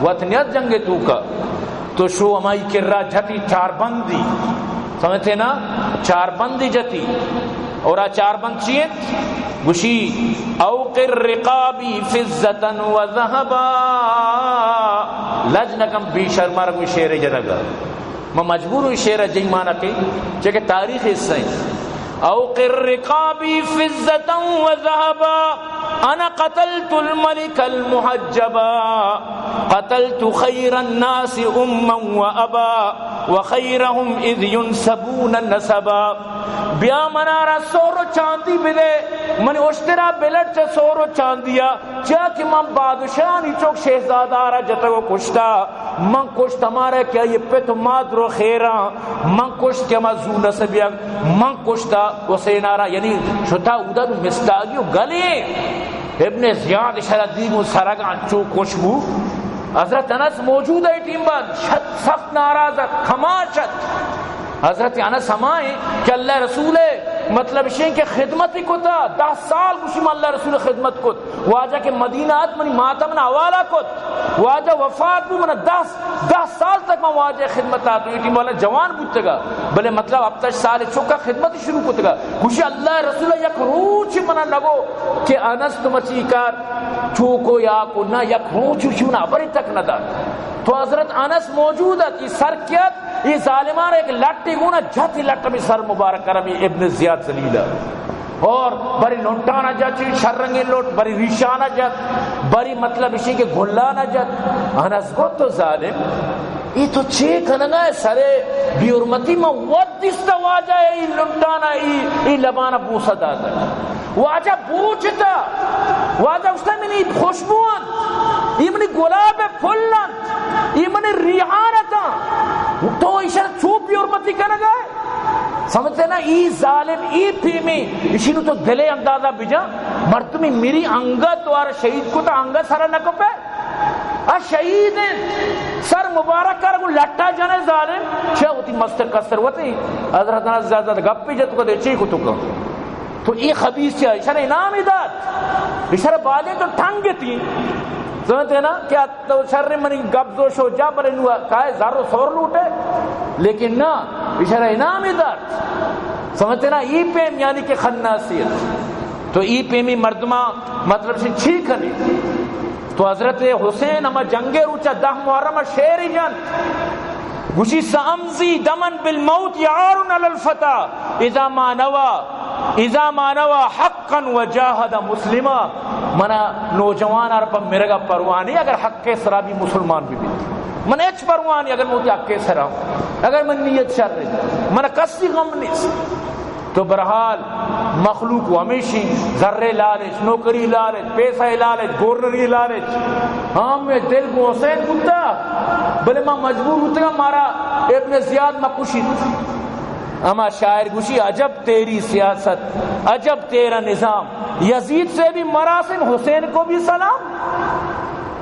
Speaker 1: وطنیت جنگ تو کا تو شو ہمائی کرا جھتی چار بندی سمجھتے نا چار بندی جتی اور چار بند چیت گوشی اوقر رقابی فزتا و ذہبا لجنکم بی شرمار کوئی شیر جنگا میں مجبور ہوئی شیر جی مانا کی چکہ تاریخ اس سے اوقر رقابی فزتا و ذہبا انا قتلت الملک المحجبا قتلت خیر الناس اما و ابا وخیرهم اذ ينسبون النسبا بیا منارا سورو چاندی بلے من اشترا بلٹ چا سورو چاندیا چا کہ من بادشاہی چوک شہزادارا جتا کو کشتا من کشت ہمارا کیا یہ پت مادرو خیران من کشت کیا مزو نسبیا من کشتا حسینارا یعنی شتا اودا دو مستاگیو گلے ابن زیاد شردیگو سرگان چو کشبو حضرت انس موجود ہے ٹیم بعد سخت ناراض خماشت حضرت انس ہمائیں کہ اللہ رسول مطلب شین کے خدمت ہی کتا 10 سال گوشی میں اللہ رسول خدمت کت واجہ کے مدینہ آت منی ماتم نا حوالہ کت واجہ وفات بھی منا 10 سال تک میں واجہ خدمت آتا ہوں والا جوان بودتا گا بلے مطلب اب تک سال چکا خدمت ہی شروع کتا گا گوشی اللہ رسول یک روچ منا نگو کہ انس تم اچھی کار چوکو یا کو نہ یک روچ چونا بری تک نہ دا تو حضرت انس موجود ہے کہ سر کیت یہ ظالمان ایک لٹی گونا جھتی لٹا بھی سر مبارک کرمی ابن زیاد زلیلہ اور بری لنٹانا جات شرنگی لوٹ بری ریشانا جات بری مطلب اسی کے گھلانا جات انس کو تو ظالم یہ تو چھے کنگا ہے سرے بیورمتی میں ودستا واجہ ہے یہ لنٹانا یہ لبانا بوسا دادا واجہ بوچتا واجہ اس میں نہیں خوشبوان یہ منی گلاب پھلن یہ منی ریحانتا تو اشارت چھوپ بیورمتی کنگا ہے سمجھتے نا ای ظالم ای پیمی اسی نو تو دلے اندازہ بجا مرتمی میری انگت وار شہید کو تا انگت سارا نکو پہ شہید ہیں سر مبارک کر کو لٹا جانے ظالم چھے ہوتی مستر کستر ہوتی حضرت ناز زیادہ گپ پی جت کو دے چی کو تو کا تو ای خبیث چاہے اشارہ انامی داد اشارہ بالے تو ٹھنگ تھی سمجھتے نا کیا تو شر منی گب و شو جا پر انہوں کہے زارو سور لوٹے لیکن نا اشارہ انامی داد سمجھتے نا ای پیم یعنی کہ خناسیت تو ای پیمی مردمہ مطلب سے چھیک ہنی تو حضرت حسین اما جنگے روچا 10 محرم شیری جان گوشی سامزی دمن بالموت یعارن علی الفتا اذا ما نوا حقا وجاہد مسلمہ منا نوجوان عربہ مرگا پروانی اگر حق کے سرا بھی مسلمان بھی من اچ پروانی اگر موتی حق کے سرا اگر من نیت شر رہی من کسی غم نہیں تو برحال مخلوق ہمیشی ذرے لالچ نوکری لالچ پیسہ لالچ گورنری لالچ ہاں میں دل کو حسین کتا بلے میں مجبور ہوتا گا مارا ابن زیاد میں کشید اما شاعر گوشی عجب تیری سیاست عجب تیرا نظام یزید سے بھی مراسم حسین کو بھی سلام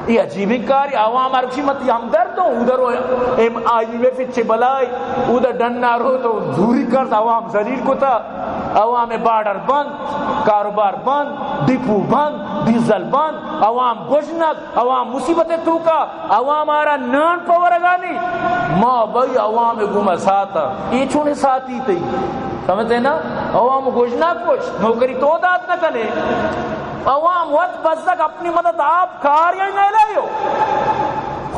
Speaker 1: یہ عجیبی کاری عوام ارکشی مت ہمدرد ہوں ادھر آئی میں پچھے بلائی ادھر ڈننا رو تو دوری کرد عوام ذلیل کو تھا عوام بارڈر بند کاروبار بند ڈپو بند ڈیزل بند عوام گوشنک عوام مصیبتیں توکا عوام آرہ نان پورگانی ماں بھائی عوام گمہ ساتا یہ چھونے ساتھی تھی سمجھتے نا عوام گوشنک کچھ نوکری تو داد نہ کنے عوام وقت بزدک اپنی مدد آپ کاریاں نہیں لائیو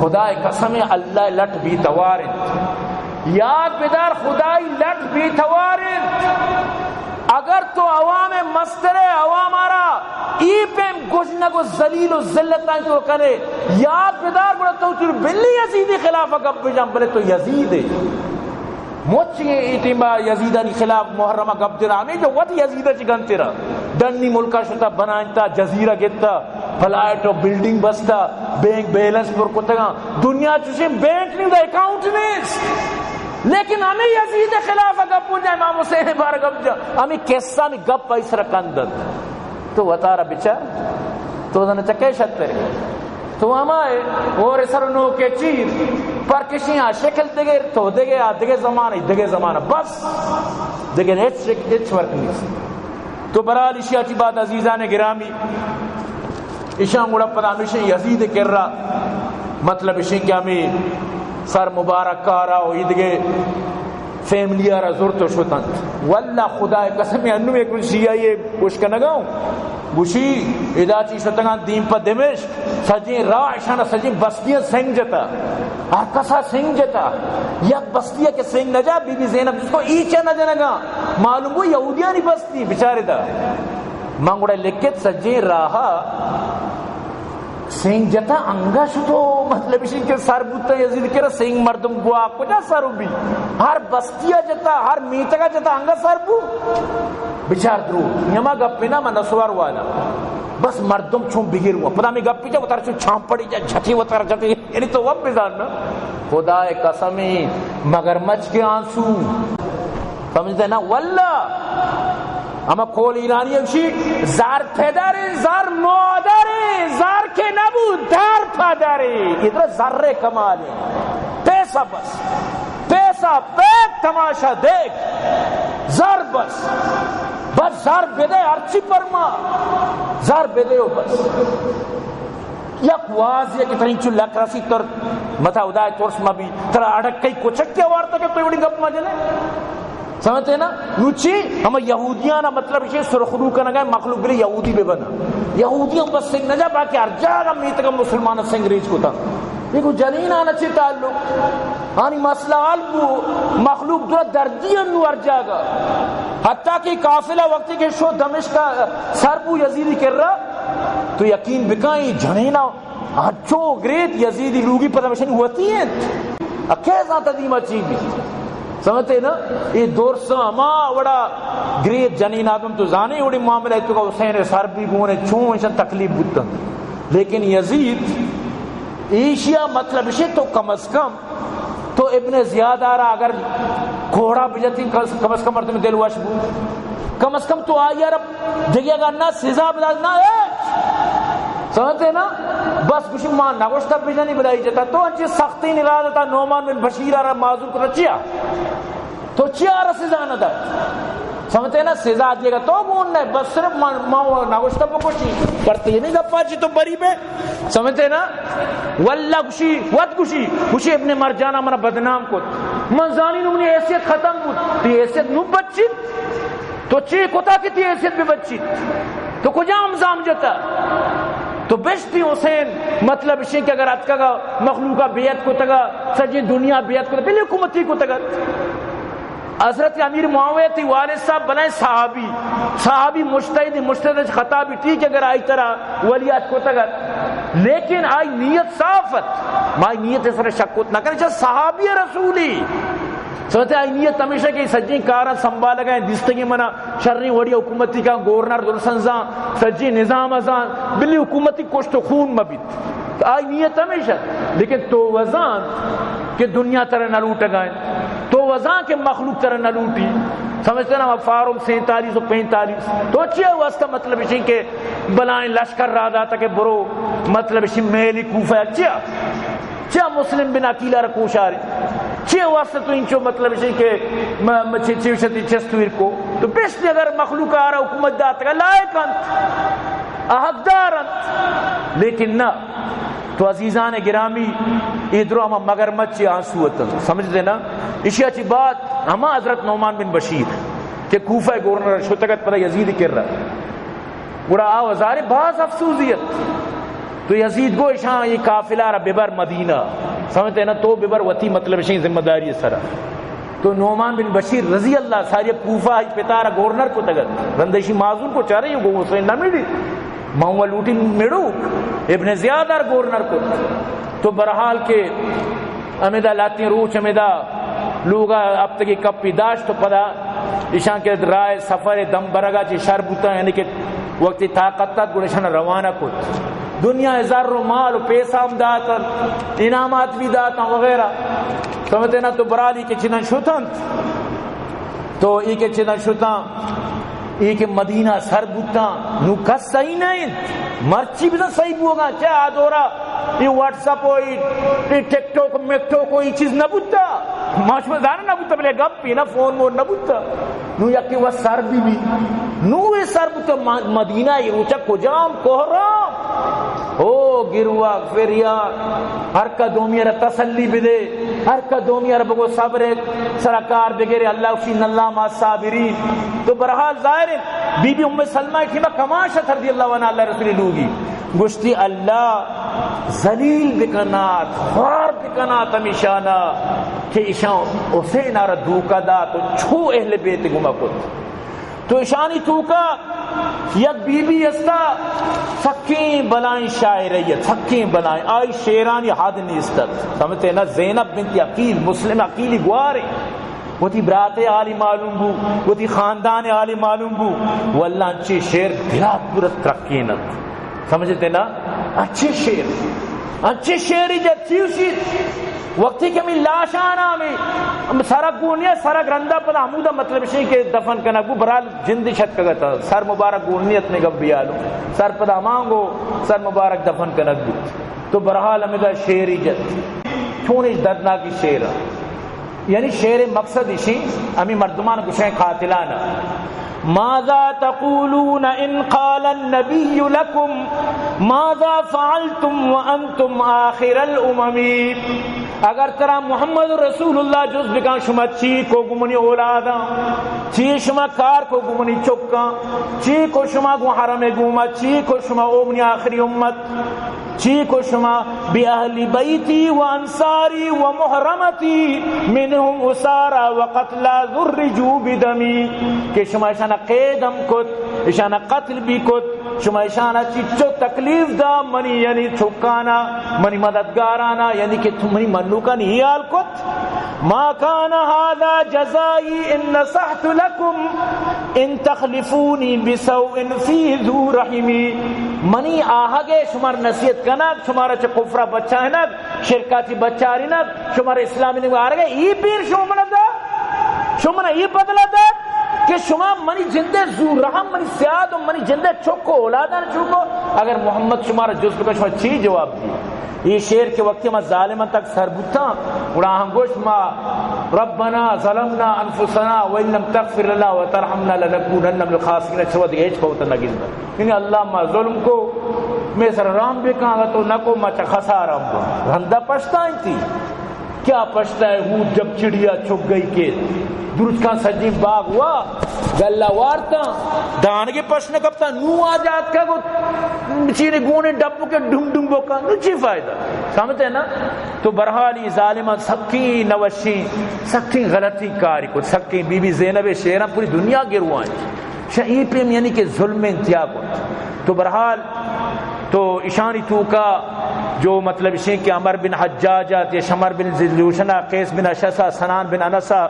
Speaker 1: خدای قسم اللہ لٹ بھی توارد یاد بدار خدای لٹ بھی توارد اگر تو عوام مسترے عوام آرا ای پیم گوشنک و ذلیل و ذلتاں تو کرے یاد بدار بڑا تو چور بلی یزیدی خلافہ کب بجام بلے تو یزید ہے موچی ایتیمہ یزیدانی خلاف محرمہ گب درانے جو وقت یزیدہ چگن تیرا دنی ملکہ شتا بنائنتا جزیرہ گتا فلائٹ و بلڈنگ بستا بینک بیلنس پر کتگا دنیا چوشیں بینک نہیں دا اکاؤنٹ نہیں لیکن ہمیں یزید خلاف گپ پوچھا امام حسین بار گپ جا ہمیں قصہ میں گپ اس رکندن تو وطارہ بچار تو دن چکے شتر تو ہمائے اور سرنو کے چیر پر کشیاں شکل دگے تو دگے زمانہ بس دگے ہیچ ورک نہیں تو برحال اشیاء چی بات عزیزان گرامی اشیاء گوڑا پدا ہمیشہ یزید کر رہا مطلب اشیاء کہ ہمیں سر مبارک کارا و ایدگے فیملی آرہ زورتو شوتن واللہ خدا قسم انو ایک شیعہ یہ کچھ کا نگاؤں گوشی ادا چی شتنگان دین پا دمشق سجیں راہ شانہ سجیں بستیاں سنگ جتا ہر کسا سنگ جتا یک بستیاں کے سنگ نجا بی بی زینب جس کو ایچا نہ جنگا معلوم وہ یہودیانی بستی بچارے دا مانگوڑا لکت سجیں راہا سنگ جتا انگا شتو مطلب اسی کے سر بوتا یزید کرا سنگ مردم گوا کجا سرو بھی ہر بستیا جتا ہر میتگا جتا انگا سر بو بچار درو یما گپینا من نسوار والا بس مردم چون بگیر ہوا پدا میں گپی جا وطر چون چھام پڑی جا جھٹی وطر جھٹی یعنی تو وقت بزارنا خدا قسمی مگرمچ کے آنسو سمجھتے نا واللہ اما قول ایرانی امشی زار پدری زار مادری زار کے نبود دار پدری ادھر ذرے کمال ہے پیسہ بس پیسہ پیک تماشا دیکھ زار بس بس زار بدے ارچی پرما زار بدے ہو بس یک واضح کہ ترین چو لک رسی تر متا ادائی تورس مبی ترہ اڑک کئی کچک کیا وارتا کہ تو اڑی گپ مجلے سمجھتے ہیں نا نوچی ہمیں یہودیانا مطلب اسے سرخلو کا نگا مخلوق بلے یہودی بے بنا یہودیاں بس سنگ نجا باقی ہر جاگا میتگا مسلمان سنگ ریچ کو تا دیکھو جنین آنا چی تعلق آنی مسئلہ آلبو مخلوق دورا دردیاں نو ہر جاگا حتیٰ کہ قافلہ وقتی کے شو دمشق کا سربو یزیدی کر رہا تو یقین بکائیں جنینا اچھو گریت یزیدی لوگی پر دمشقی ہوتی ہیں اکیزا تدیمہ چیزی سمجھتے نا یہ دور سے ہما وڑا گریت جنین آدم تو زانے وڑی معاملہ ہے تو کہ حسین سر بھی گونے چون ایسا تکلیف بودتا لیکن یزید ایشیا مطلب اسے تو کم از کم تو ابن زیاد آ رہا اگر گھوڑا بجتی کم از کم مرد میں دل واش بود کم از کم تو آئی رب جگہ گا نا سزا بدا نا سمجھتے نا بس کچھ ماں نگوشتہ بجانی بدائی جاتا تو انچہ سختی نگاہ دیتا نومان بن بشیر آ رہا معذور کو چیا تو چیا آ رہا سزا نہ دا سمجھتے نا سزا دے گا تو گوننا ہے بس صرف ماں نگوشتہ بکوشی کرتے ہی نہیں گا پاچی تو بری بے سمجھتے نا واللہ گوشی ود گوشی ابن مرجانہ منا بدنام کو منزانی نو منی حیثیت ختم بود تی حیثیت نو بچیت تو چی کتا کی تی حیثیت بھی بچیت تو کجا امزام جتا تو بشتی حسین مطلب اسی کہ اگر اتکا گا مخلوقہ بیعت کو تگا سجی دنیا بیعت کو تگا بلی حکومتی کو تگا حضرت امیر معاویہ تی والد صاحب بنائے صحابی مجتہد خطا بھی ٹھیک اگر آئی طرح ولیات کو تگا لیکن آئی نیت صافت مائی نیت اس پر شکوت نہ کرنے چاہے صحابی رسولی سمجھتے آئی نیت ہمیشہ کہ سجی کارا سنبھالا گئے دستگی منا شرری وڑی حکومتی کا گورنر دلسنزان سجی نظام ازان بلی حکومتی کشت و خون مبید آئی نیت ہمیشہ لیکن تو وزان کہ دنیا طرح نہ لوٹ گئے تو وزان کے مخلوق طرح نہ لوٹی سمجھتے نا فارم 47 و 45 تو چیا ہوا اس کا مطلب اسی کہ بلائیں لشکر را داتا کہ برو مطلب اسی میلی کوفہ چیا مسلم بن عقیلہ رکوش آ رہی چی واسطہ تو انچو مطلب اسی کہ چیوشتی چستویر کو تو بیشتی اگر مخلوق آ رہا حکومت داتا گا لائق انت احقدار انت لیکن نہ تو عزیزان گرامی ادھرو ہما مگر مچی آنسوتا سمجھتے نا اشیاء چی بات ہما حضرت نعمان بن بشیر کہ کوفہ گورنر شتگت پر یزید کر رہا گوڑا آوازار بعض افسوزیت تو یزید گو اشاں یہ قافلہ رہا ببر مدینہ سمجھتے ہیں نا تو ببر وطی مطلب اشاں ذمہ داری سرا تو نعمان بن بشیر رضی اللہ ساری کوفہ پتارا گورنر کو تگت رندشی معذور کو چاہ رہی ہو گو حسین نہ ملی ماں لوٹی میڑو ابن زیادہ گورنر کو تو برحال کے امیدہ لاتی روچ امیدہ لوگا اب تک کپی داشت تو پدا اشان کے رائے سفر دم برگا چی شربوتا یعنی کہ وقتی طاقت تا گوڑشان روانہ کت دنیا زر و مال و پیسہ ہم داتا انعامات بھی داتا وغیرہ سمجھتے نا. تو برالی کے چنن شتن تو ای کے چنن شتن ای کے مدینہ سر بوتا نو کس صحیح نہیں مرچی بھی تو صحیح بوگا چاہ آدورا یہ واٹس اپ ہوئی یہ ٹک ٹوک میک ٹوک ہوئی چیز نہ بوتا ماش میں دانا نہ بوتا بلے گپ پی نا فون مور نہ بوتا نو یکی وہ سر بھی نو یہ سر بوتا مدینہ یہ روچا کجام کوہرام او گروا فریا ہر کا دومی را تسلی بدے ہر کا دومی را بگو صبر سرکار بگیرے اللہ اشین اللہ ما صابرین. تو برحال ظاہر بی بی ام سلمہ کی میں کماشت رضی اللہ عنہ اللہ رسول لوگی گشتی اللہ ذلیل بکنات خوار بکنات ہمیشانا کہ ایشان حسین آرہ دھوکہ دا تو چھو اہل بیت گمہ کت. تو ایشانی توکا یک بی بی استا سکیں بلائیں شاعریت سکیں بلائیں آئی شیرانی حد نیستت سمجھتے نا. زینب بنت عقیل مسلم عقیلی گوارے وہ تھی برات عالی معلوم بو وہ تھی خاندان عالی معلوم بو واللہ اچھے شیر بلاد پورت ترقینت سمجھتے نا. اچھے شیری جت چیوشید وقتی کہ میں لاشانا میں سارا گونیا سارا گرندہ پدا حمودہ مطلب شئی کہ دفن کرنا گو برال جندی شد کا گتا سر مبارک گونیت میں گب بیالو سر پدا مانگو سر مبارک دفن کرنا گو. تو برحال ہمیں دا شیری جت چونش دردنا کی شیرہ یعنی شیر مقصد اسی ہمیں مردمان کشیں قاتلانا. ماذا تقولون ان قال النبي لكم ماذا فعلتم وانتم آخر الامم. اگر ترا محمد رسول اللہ جز بکان شما چی کو گمنی اولادا چی شما کار کو گمنی چکا چی کو شما گو حرم گوما چی کو شما اومنی آخری امت چی کو شما بی اہل بیتی و انصاری و محرمتی منہم اسارا و قتلا ذرجو بدمی کہ شما اشانا قید ہم کت اشانا قتل بھی کت شما اشانا چیچو تکلیف دا منی یعنی چھکانا منی مددگارانا یعنی کہ تم منی منو کا نہیں حال کت. ما کان هذا جزائی ان نصحت لکم ان تخلفونی بسوء فی ذو رحمی. منی آہگے شمار نصیحت کنک شمارا چا کفرہ بچہ ہے نک شرکاتی بچہ آری نک شمارا اسلامی نک آرگے ای پیر شمارا دا شمارا ای بدلا دا کہ شما منی جندے زور رحم منی سیاد و منی جندے چوکو اولادان چوکو. اگر محمد شمارا جز بکا شما چی جواب دی یہ شیر کے وقت میں ظالمان تک سر بوتا اڑا ہم گوشت ما ربنا ظلمنا انفسنا وان لم تغفر لنا وترحمنا لنكونن من الخاسرین. چھو دی ایچ کو تنگی یعنی اللہ ما ظلم کو میں سر رام بھی کہاں تو نہ کو ما خسارا رندہ پشتائیں تھی کیا پشتا ہے ہوں جب چڑیا چھپ گئی کے درست کا سجیم باغ ہوا گلہ وارتا دانگے پشنے کبتا نو آجات کا چینے گونے ڈبو کے ڈھم ڈھم بوکا نو چی فائدہ سمجھتے ہیں نا. تو برحالی ظالمان سکی نوشی سکی غلطی کاری کو سکی بی بی زینب شیران پوری دنیا گروائیں شہی پیم یعنی کہ ظلم انتہا کو. تو برحال تو اشانی توکا جو مطلب اسی کہ عمر بن حجاجات یا شمر بن زلوشنا قیس بن اشسا سنان بن انسا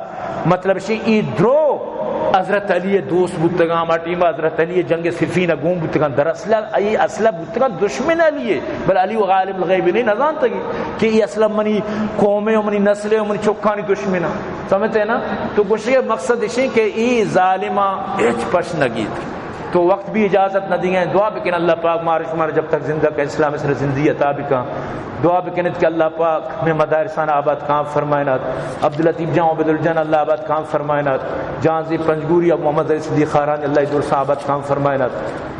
Speaker 1: مطلب اسی ای درو حضرت علی دوست بودتگاں مٹیما حضرت علی جنگ صفین گون بودتگاں در اصلہ بودتگاں دشمن علی بل علی و غالب الغیب نہیں نظام تگی کہ یہ اصلہ منی قومیں و منی نسلیں و منی چکانی دشمن سمجھتے ہیں نا. تو گوشے مقصد اسی کہ ای ظالمہ ایچ پش نگید تو وقت بھی اجازت نہ دیں دعا بکن اللہ پاک مارش مار جب تک زندہ کا اسلام سر زندگی عطا بکا. دعا بکنت کہ اللہ پاک میں مدارسان آباد کام فرمائنات عبداللطیف جان عبد الجان اللہ آباد کام فرمائنات جان زی پنجگوری اب محمد علی صدیق خاران اللہ درسا آباد کام فرمائنات.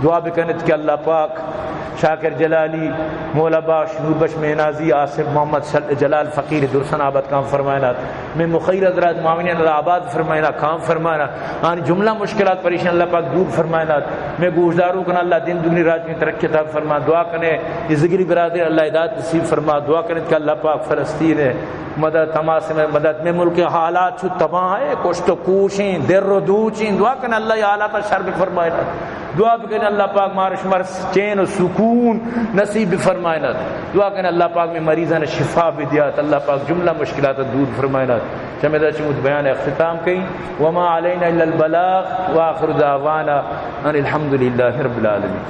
Speaker 1: دعا بکنت کہ اللہ پاک شاکر جلالی مولا باش نور بش مینازی آصف محمد جلال فقیر درسن آباد کام فرمائنات میں مخیر حضرات معاونین اللہ آباد فرمائنا کام فرمائنا آنی جملہ مشکلات پریشان اللہ پاک دور فرمائنات میں گوشداروں کن اللہ دن دگنی رات میں ترقی عطا فرما. دعا کرنے زگری برادر اللہ ہدایت نصیب فرما. دعا کرنے کہ اللہ پاک فلسطین ہے مدد تماس میں مدد میں ملک حالات چھو تباہ ہے کشت و کوشیں در و دوچیں. دعا کرنے اللہ یہ حالات شرب فرمائنا. دعا کرنے اللہ پاک مارش مرس چین و سکون نصیب فرمائنا. دعا کرنے اللہ پاک میں مریضان شفا بھی دیات اللہ پاک جملہ مشکلات دور فرمائنا. چمیدہ چمود بیان اختتام کئی وما علینا الا البلاغ وآخر دعوانا ان الحمدللہ رب العالمین.